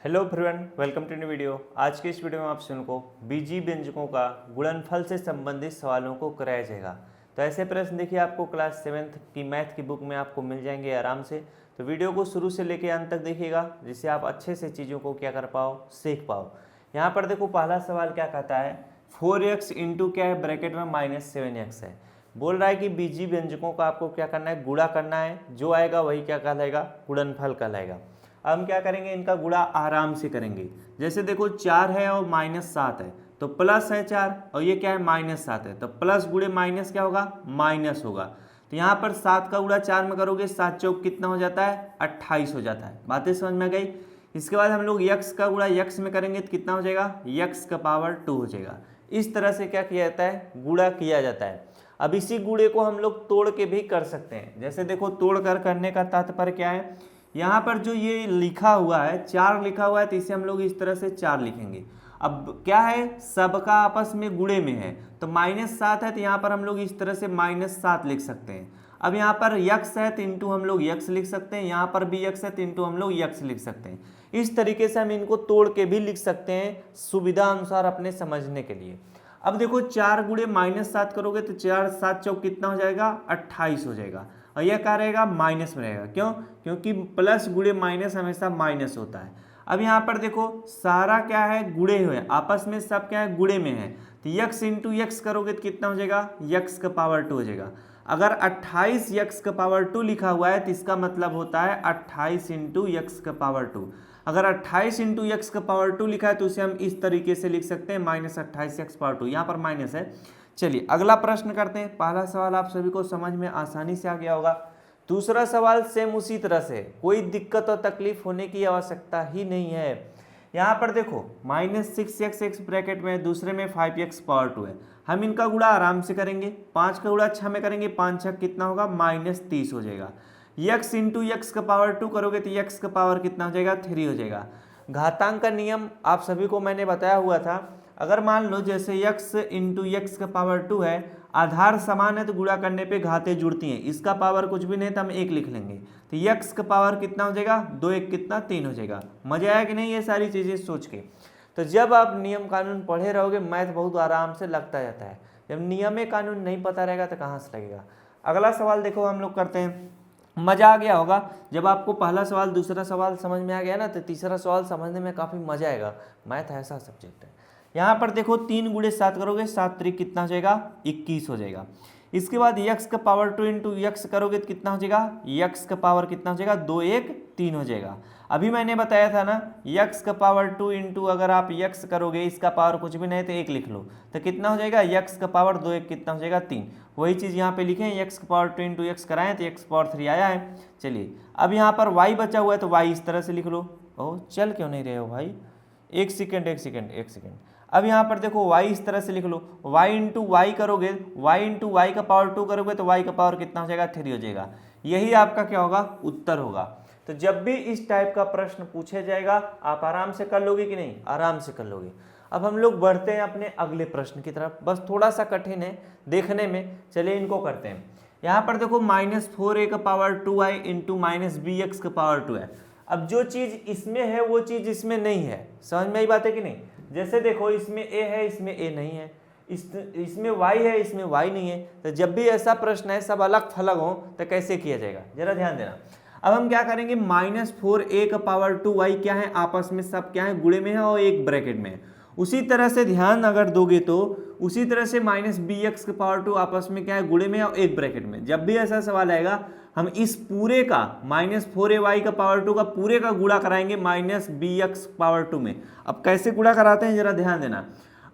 Hello everyone, welcome to new video. आज के इस वीडियो में आप सभी को बीजीय व्यंजकों का गुणनफल से संबंधित सवालों को कराया जाएगा। तो ऐसे प्रश्न देखिए आपको क्लास 7th की मैथ की बुक में आपको मिल जाएंगे आराम से। तो वीडियो को शुरू से लेकर अंत तक देखिएगा, जिससे आप अच्छे से चीज़ों को क्या कर पाओ, सीख पाओ। यहाँ पर देखो पहला सवाल क्या कहता है, 4x इंटू क्या है ब्रैकेट में -7x है। बोल रहा है कि बीजीय व्यंजकों का आपको क्या करना है, गुणा करना है। जो आएगा वही क्या कहलाएगा, गुणनफल कहलाएगा। अब हम क्या करेंगे, इनका गुणा आराम से करेंगे। जैसे देखो 4 है और -7 है, तो प्लस है 4 और ये क्या है -7 है, तो प्लस गुणे माइनस क्या होगा, माइनस होगा। तो यहाँ पर 7 का गुणा 4 में करोगे, 7 चौक कितना हो जाता है, 28 हो जाता है। बातें समझ में गई। इसके बाद हम लोग x का गुणा x में करेंगे तो कितना हो जाएगा, x का पावर 2 हो जाएगा। इस तरह से क्या किया जाता है, गुणा किया जाता है। अब इसी गुणे को हम लोग तोड़ के भी कर सकते हैं। जैसे देखो तोड़ कर करने का तात्पर्य क्या है, यहाँ पर जो ये लिखा हुआ है 4 लिखा हुआ है, तो इसे हम लोग इस तरह से 4 लिखेंगे। अब क्या है, सबका आपस में गुणे में है, तो -7 है, तो यहाँ पर हम लोग इस तरह से -7 लिख सकते हैं। अब यहाँ पर x है तो इंटू हम लोग x लिख सकते हैं, यहाँ पर भी x है तो इंटू हम लोग x लिख सकते हैं। इस तरीके से हम इनको तोड़ के भी लिख सकते हैं, सुविधा अनुसार अपने समझने के लिए। अब देखो 4 गुणे -7 करोगे तो 4 7 चौक कितना हो जाएगा, 28 हो जाएगा। और यह क्या रहेगा, माइनस में रहेगा। क्यों, क्योंकि प्लस गुणे माइनस हमेशा माइनस होता है। अब यहाँ पर देखो सारा क्या है, गुणे हुए आपस में, सब क्या है, गुणे में है। तो x इंटू एक्स करोगे तो कितना हो जाएगा, x का पावर 2 हो जाएगा। अगर 28 x का पावर 2 लिखा हुआ है तो इसका मतलब होता है 28 इंटू एक्स का पावर 2। अगर 28 इंटू एक्स का पावर 2 लिखा है तो उसे हम इस तरीके से लिख सकते हैं -28 x पावर 2। यहाँ पर माइनस है। चलिए अगला प्रश्न करते हैं। पहला सवाल आप सभी को समझ में आसानी से आ गया होगा। दूसरा सवाल सेम उसी तरह से, कोई दिक्कत और तकलीफ होने की आवश्यकता ही नहीं है। यहाँ पर देखो -6x ब्रैकेट में, दूसरे में 5x पावर 2 है। हम इनका गुणा आराम से करेंगे। 5 का गुणा 6 में करेंगे, 5 6 कितना होगा, -30 हो जाएगा। x इंटू एक्स का पावर 2 करोगे तो x का पावर कितना हो जाएगा, 3 हो जाएगा। घातांक का नियम आप सभी को मैंने बताया हुआ था। अगर मान लो जैसे x इंटू एक्स का पावर 2 है, आधार समान है तो गुणा करने पे घातें जुड़ती हैं। इसका पावर कुछ भी नहीं तो हम 1 लिख लेंगे, तो x का पावर कितना हो जाएगा, 2 1 कितना, 3 हो जाएगा। मजा आया कि नहीं ये सारी चीज़ें सोच के। तो जब आप नियम कानून पढ़े रहोगे, मैथ बहुत आराम से लगता जाता है। जब नियम कानून नहीं पता रहेगा तो कहाँ से लगेगा। अगला सवाल देखो हम लोग करते हैं। मज़ा आ गया होगा जब आपको पहला सवाल दूसरा सवाल समझ में आ गया ना, तो तीसरा सवाल समझने में काफ़ी मज़ा आएगा। मैथ ऐसा सब्जेक्ट है। यहाँ पर देखो 3 गुणे 7 करोगे, 7 3 कितना हो जाएगा, 21 हो जाएगा। इसके बाद x का पावर 2 इंटू एक्स करोगे तो कितना हो जाएगा, x का पावर कितना हो जाएगा, 2 1 3 हो जाएगा। अभी मैंने बताया था ना, x का पावर 2 इंटू अगर आप x करोगे, इसका पावर कुछ भी नहीं तो 1 लिख लो, तो कितना हो जाएगा, x का पावर 2 1 कितना हो जाएगा, 3। वही चीज़ यहाँ पे लिखें, x का पावर 2 इंटू एक्स कराएं तो x पावर 3 आया है। चलिए अब यहाँ पर y बचा हुआ है तो y इस तरह से लिख लो। ओह चल क्यों नहीं रहे हो भाई, एक सेकेंड। अब यहाँ पर देखो y इस तरह से लिख लो, y इंटू वाई करोगे, y इंटू वाई का पावर 2 करोगे तो y का पावर कितना हो जाएगा, 3 हो जाएगा। यही आपका क्या होगा, उत्तर होगा। तो जब भी इस टाइप का प्रश्न पूछा जाएगा आप आराम से कर लोगे कि नहीं, आराम से कर लोगे। अब हम लोग बढ़ते हैं अपने अगले प्रश्न की तरफ। बस थोड़ा सा कठिन है देखने में, चलिए इनको करते हैं। यहाँ पर देखो -4a का पावर 2i इंटू -bx का पावर 2 है। अब जो चीज़ इसमें है वो चीज़ इसमें नहीं है, समझ में आई बात है कि नहीं। जैसे देखो इसमें a है, इसमें a नहीं है, इसमें y है, इसमें y नहीं है। तो जब भी ऐसा प्रश्न है सब अलग थलग हो तो कैसे किया जाएगा, जरा ध्यान देना। अब हम क्या करेंगे, -4a का पावर 2y क्या है, आपस में सब क्या है, गुणे में है और एक ब्रैकेट में है। उसी तरह से ध्यान अगर दोगे तो उसी तरह से -bx का पावर 2 आपस में क्या है, गुणे में और एक ब्रैकेट में। जब भी ऐसा सवाल आएगा हम इस पूरे का -4ay का पावर 2 का पूरे का गुणा कराएंगे -bx पावर 2 में। अब कैसे गुणा कराते हैं जरा ध्यान देना।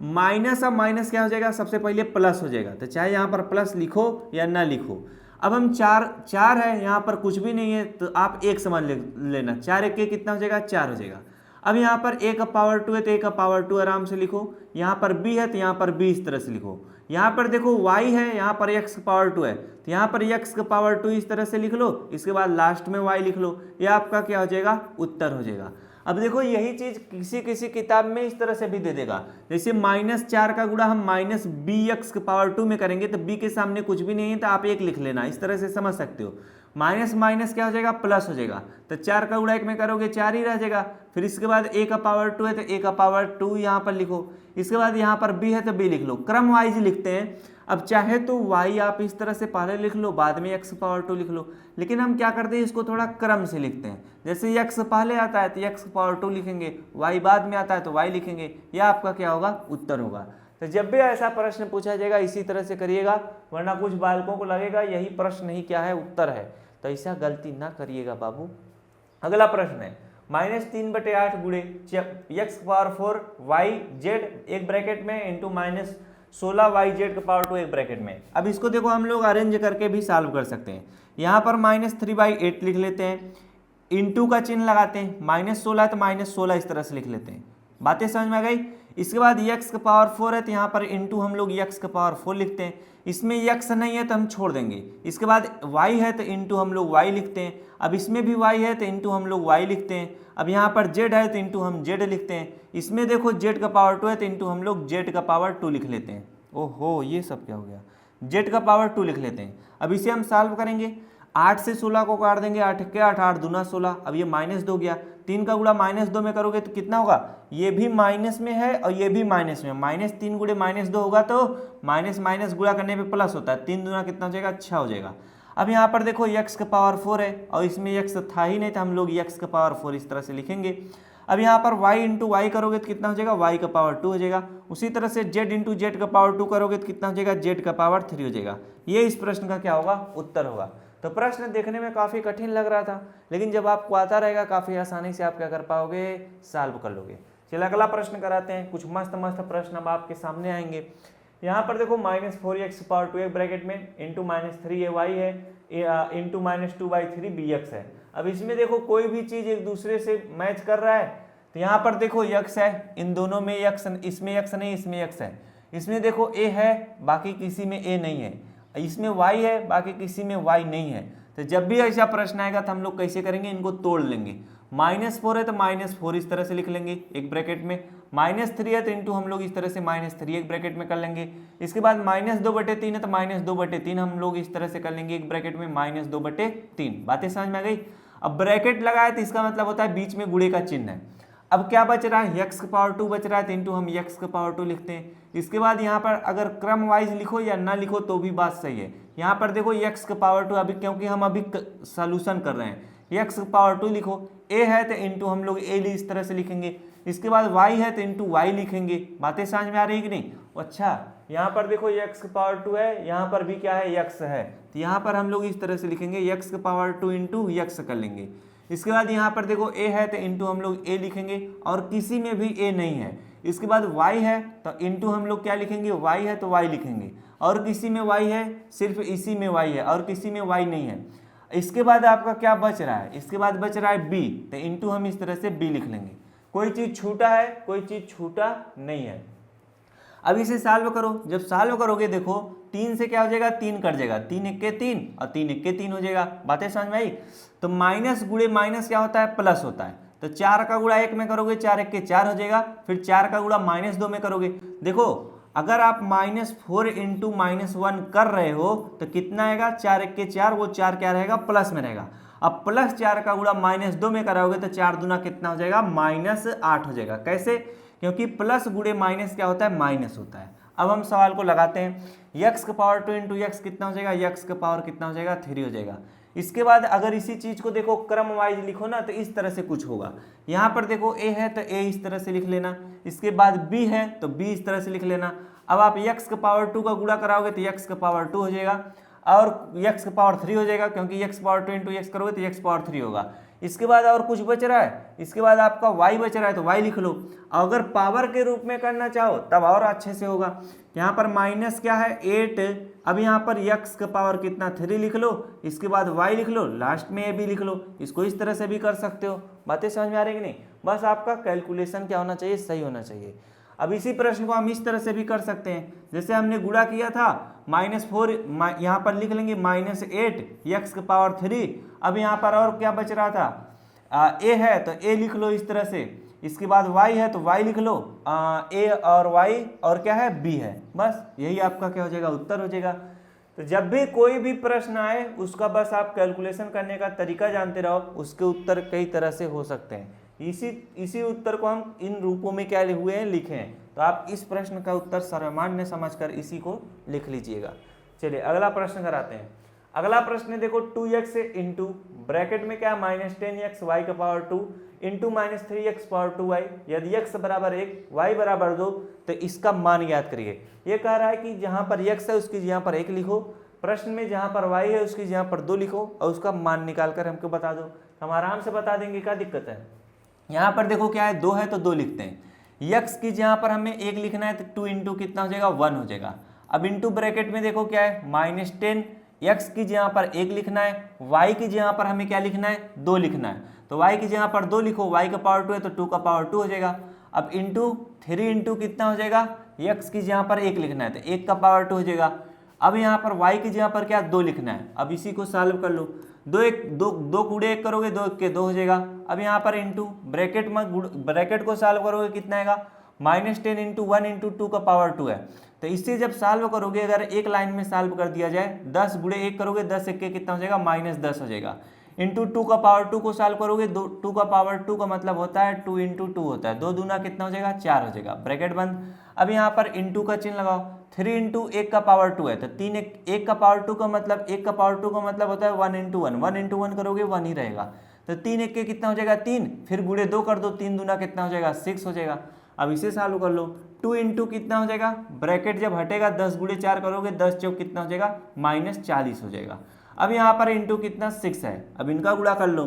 माइनस, अब माइनस क्या हो जाएगा, सबसे पहले प्लस हो जाएगा, तो चाहे यहाँ पर प्लस लिखो या ना लिखो। अब हम 4 है, यहाँ पर कुछ भी नहीं है तो आप एक समान लेना, 4 1 कितना हो जाएगा, 4 हो जाएगा। अब यहाँ पर a का पावर 2 है तो a का पावर 2 आराम से लिखो। यहाँ पर b है तो यहाँ पर b इस तरह से लिखो। यहाँ पर देखो y है, यहाँ पर x का पावर 2 है तो यहाँ पर x का पावर 2 इस तरह से लिख लो। इसके बाद लास्ट में y लिख लो। ये आपका क्या हो जाएगा, उत्तर हो जाएगा। अब देखो यही चीज़ किसी किसी किताब में इस तरह से भी दे देगा। जैसे -4 का गुणा हम -bx के पावर 2 में करेंगे तो b के सामने कुछ भी नहीं है तो आप 1 लिख लेना, इस तरह से समझ सकते हो। माइनस माइनस क्या हो जाएगा, प्लस हो जाएगा। तो 4 का गुणा 1 में करोगे 4 ही रह जाएगा। फिर इसके बाद a का पावर 2 है तो a का पावर 2 यहाँ पर लिखो। इसके बाद यहाँ पर b है तो b लिख लो, क्रम वाइज लिखते हैं। अब चाहे तो y आप इस तरह से पहले लिख लो, बाद में x पावर 2 लिख लो, लेकिन हम क्या करते हैं इसको थोड़ा क्रम से लिखते हैं। जैसे x पहले आता है तो x पावर 2 लिखेंगे, y बाद में आता है तो y लिखेंगे, यह आपका क्या होगा, उत्तर होगा। तो जब भी ऐसा प्रश्न पूछा जाएगा इसी तरह से करिएगा, वरना कुछ बालकों को लगेगा यही प्रश्न ही क्या है, उत्तर है। तो ऐसा गलती ना करिएगा बाबू। अगला प्रश्न है -3/8 गुणे x पावर 4 y z एक ब्रैकेट में इंटू -16 y z का पावर 2 एक ब्रैकेट में। अब इसको देखो हम लोग अरेंज करके भी सॉल्व कर सकते हैं। यहाँ पर -3/8 लिख लेते हैं, इंटू का चिन्ह लगाते हैं, -16 तो -16 इस तरह से लिख लेते हैं। बातें समझ में आ गई। इसके बाद x का पावर 4 है तो यहाँ पर इंटू हम लोग x का पावर 4 लिखते हैं। इसमें x नहीं है तो हम छोड़ देंगे। इसके बाद y है तो इंटू हम लोग y लिखते हैं। अब इसमें भी y है तो इंटू हम लोग y लिखते हैं। अब यहाँ पर z है तो इंटू हम z लिखते हैं। इसमें देखो z का पावर 2 है तो इंटू हम लोग z का पावर 2 लिख लेते हैं। ओहो, ये सब क्या हो गया, z का पावर 2 लिख लेते हैं। अब इसे हम सॉल्व करेंगे, 8 से 16 को काट देंगे, 8 के 8, 8 दूना 16। अब ये -2 हो गया, 3 का गुणा -2 में करोगे तो कितना होगा, ये भी माइनस में है और ये भी माइनस में। -3 गुणे -2 होगा तो माइनस माइनस गुणा करने पे प्लस होता है, 3 दूना कितना हो जाएगा, 6 हो जाएगा। अब यहाँ पर देखो x का पावर 4 है और इसमें x था ही नहीं तो हम लोग x का पावर 4 इस तरह से लिखेंगे। अब यहाँ पर y इंटू वाई करोगे तो कितना हो जाएगा, y का पावर 2 हो जाएगा। उसी तरह से z इंटू जेड का पावर 2 करोगे तो कितना हो जाएगा, z का पावर 3 हो जाएगा। ये इस प्रश्न का क्या होगा, उत्तर होगा। तो प्रश्न देखने में काफ़ी कठिन लग रहा था, लेकिन जब आपको आता रहेगा काफ़ी आसानी से आप क्या कर पाओगे, सॉल्व कर लोगे। चलिए अगला प्रश्न कराते हैं। कुछ मस्त मस्त प्रश्न अब आपके सामने आएंगे। यहाँ पर देखो -4x पावर 2 एक ब्रैकेट में इंटू -3ay है इंटू -2/3bx है। अब इसमें देखो कोई भी चीज़ एक दूसरे से मैच कर रहा है तो यहाँ पर देखो x है, इन दोनों में x, इसमें x नहीं, इसमें x है। इसमें देखो a है, बाकी किसी में a नहीं है। इसमें y है, बाकी किसी में y नहीं है। तो जब भी ऐसा प्रश्न आएगा तो हम लोग कैसे करेंगे, इनको तोड़ लेंगे। -4 है तो -4 इस तरह से लिख लेंगे एक ब्रैकेट में, -3 है तो इंटू हम लोग इस तरह से -3 एक ब्रैकेट में कर लेंगे। इसके बाद -2/3 है तो -2/3 हम लोग इस तरह से कर लेंगे एक ब्रैकेट में, -2/3। बातें समझ में आ गई। अब ब्रैकेट लगाए तो इसका मतलब होता है बीच में गुणे का चिन्ह है। अब क्या बच रहा है, x का पावर 2 बच रहा है तो इंटू हम x का पावर 2 लिखते हैं। इसके बाद यहाँ पर अगर क्रम वाइज लिखो या ना लिखो तो भी बात सही है। यहाँ पर देखो x का पावर 2 अभी क्योंकि हम अभी सॉल्यूशन कर रहे हैं, x का पावर 2 लिखो, a है तो इंटू हम लोग a इस तरह से लिखेंगे। इसके बाद y है तो इंटू y लिखेंगे। बातें समझ में आ रही कि नहीं। अच्छा यहाँ पर देखो x का पावर 2 है, यहाँ पर भी क्या है, x है, तो यहाँ पर हम लोग इस तरह से लिखेंगे, x का पावर 2 इंटू x कर लेंगे। इसके बाद यहाँ पर देखो a है तो इंटू हम लोग a लिखेंगे और किसी में भी a नहीं है। इसके बाद y है तो इंटू हम लोग क्या लिखेंगे, y है तो y लिखेंगे और किसी में y है, सिर्फ इसी में y है और किसी में y नहीं है। इसके बाद आपका क्या बच रहा है, इसके बाद बच रहा है b, तो इंटू हम इस तरह से b लिख लेंगे। कोई चीज़ छूटा है, कोई चीज़ छूटा नहीं है। अब इसे सॉल्व करो, जब सॉल्व करोगे देखो 3 से क्या हो जाएगा, 3 कट जाएगा, 3 1 3 और 3 1 3 हो जाएगा। बातें समझ में आई। तो माइनस गुणे माइनस क्या होता है, प्लस होता है। तो 4 का गुणा 1 में करोगे 4 1 4 हो जाएगा, फिर 4 का गुणा -2 में करोगे। देखो अगर आप -4 इंटू -1 कर रहे हो तो कितना आएगा, 4 1 4, वो 4 क्या रहेगा, प्लस में रहेगा। अब +4 का गुणा -2 में कराओगे तो 4 दूना कितना हो जाएगा, -8 हो जाएगा। कैसे, क्योंकि प्लस गुणे माइनस क्या होता है, माइनस होता है। अब हम सवाल को लगाते हैं, x का पावर 2 इंटू x कितना हो जाएगा, x का पावर कितना हो जाएगा, 3 हो जाएगा। इसके बाद अगर इसी चीज़ को देखो क्रम वाइज लिखो ना तो इस तरह से कुछ होगा। यहाँ पर देखो a है तो a इस तरह से लिख लेना, इसके बाद b है तो b इस तरह से लिख लेना। अब आप x का पावर 2 का गुणा कराओगे तो x का पावर 2 हो जाएगा और x का पावर 3 हो जाएगा, क्योंकि x पावर 2 इंटू x करोगे तो x पावर 3 होगा। इसके बाद और कुछ बच रहा है, इसके बाद आपका y बच रहा है तो y लिख लो। अगर पावर के रूप में करना चाहो तब और अच्छे से होगा। यहाँ पर माइनस क्या है, 8, अब यहाँ पर x का पावर कितना, 3 लिख लो, इसके बाद y लिख लो, लास्ट में a भी लिख लो। इसको इस तरह से भी कर सकते हो। बातें समझ में आ रही कि नहीं। बस आपका कैलकुलेशन क्या होना चाहिए, सही होना चाहिए। अब इसी प्रश्न को हम इस तरह से भी कर सकते हैं, जैसे हमने गुणा किया था, -4 यहाँ पर लिख लेंगे, -8 x का पावर 3। अब यहाँ पर और क्या बच रहा था, a है तो a लिख लो इस तरह से, इसके बाद y है तो y लिख लो, a और y और क्या है, b है। बस यही आपका क्या हो जाएगा, उत्तर हो जाएगा। तो जब भी कोई भी प्रश्न आए उसका बस आप कैलकुलेशन करने का तरीका जानते रहो, उसके उत्तर कई तरह से हो सकते हैं। इसी उत्तर को हम इन रूपों में क्या हुए हैं, लिखे हैं। तो आप इस प्रश्न का उत्तर सर्वमान्य समझकर इसी को लिख लीजिएगा। चलिए अगला प्रश्न कराते हैं। अगला प्रश्न है देखो 2x इंटू ब्रैकेट में क्या -10x y का power 2 into -3x power 2y, यदि x बराबर 1 y बराबर 2 तो इसका मान याद करिए। ये कह रहा है कि जहां पर x है उसकी जहां पर 1 लिखो, प्रश्न में जहां पर y है उसकी जहां पर 2 लिखो और उसका मान निकाल कर हमको बता दो। हम आराम से बता देंगे, क्या दिक्कत है। यहाँ पर देखो क्या है, 2 है तो 2 लिखते हैं। x की जहां पर हमें 1 लिखना है तो 2 इंटू कितना हो जाएगा, 1 हो जाएगा। अब इंटू ब्रैकेट में देखो क्या है, -10, x की जगह पर 1 लिखना है, y की जगह पर हमें क्या लिखना है, 2 लिखना है। तो y की जगह पर 2 लिखो, y का पावर 2 है तो 2 का पावर 2 हो जाएगा। अब इंटू 3 इंटू कितना हो जाएगा, x की जगह पर 1 लिखना है तो 1 का पावर 2 हो जाएगा। अब यहाँ पर y की जगह पर क्या 2 लिखना है। अब इसी को सॉल्व कर लो, 2 कूड़े 1 करोगे, 2 के 2 हो जाएगा। अब यहाँ पर इंटू ब्रैकेट को सॉल्व करोगे कितना आएगा, -10 इंटू 1 इंटू 2 का पावर 2 है। तो इससे जब सॉल्व करोगे, अगर एक लाइन में सॉल्व कर दिया जाए, 10 गुणे 1 करोगे, 10 1 के कितना हो जाएगा, -10 हो जाएगा। इंटू 2 का पावर 2 को सॉल्व करोगे, 2 का पावर 2 का मतलब होता है 2 इंटू 2 होता है, 2 दूना कितना हो जाएगा, 4 हो जाएगा, ब्रैकेट बंद। अब यहाँ पर इंटू का चिन्ह लगाओ, 3 इंटू 1 का पावर 2 है तो 3 1 का पावर 2 का मतलब 1 का पावर 2 का मतलब होता है 1 इंटू 1, 1 इंटू 1 करोगे 1 ही रहेगा। तो 3 1 के कितना हो जाएगा, 3, फिर गुणे 2 कर दो, 3 दूना कितना हो जाएगा, 6 हो जाएगा। अब इसे सॉल्व कर लो, 2 इंटू कितना हो जाएगा, ब्रैकेट जब हटेगा 10 गुणे 4 करोगे, 10 चौक कितना हो जाएगा, -40 हो जाएगा। अब यहाँ पर इंटू कितना 6 है, अब इनका गुणा कर लो।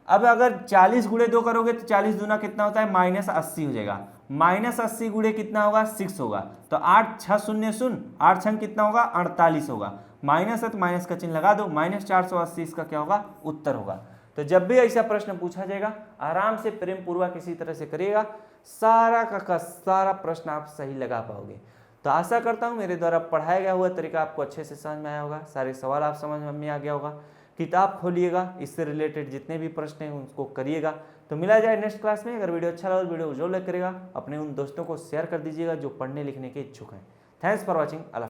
अब अगर 40 गुणे 2 करोगे तो 40 दूना कितना होता है, -80 हो जाएगा। -80 गुणे कितना होगा, 6 होगा। तो 8 6 0 0, 8 6 कितना होगा, 48 होगा। माइनस है तो माइनस का चिन्ह लगा दो, -480 इसका क्या होगा, उत्तर होगा। तो जब भी ऐसा प्रश्न पूछा जाएगा, आराम से प्रेम पूर्वक इसी तरह से करिएगा, सारा का सारा प्रश्न आप सही लगा पाओगे। तो आशा करता हूँ मेरे द्वारा पढ़ाया गया हुआ तरीका आपको अच्छे से समझ में आया होगा, सारे सवाल आप समझ में आ गया होगा। किताब खोलिएगा, इससे रिलेटेड जितने भी प्रश्न हैं उनको करिएगा। तो मिला जाए नेक्स्ट क्लास में। अगर वीडियो अच्छा लगा तो वीडियो को जरूर लाइक करिएगा, अपने उन दोस्तों को शेयर कर दीजिएगा जो पढ़ने लिखने के इच्छुक हैं। Thanks for watching.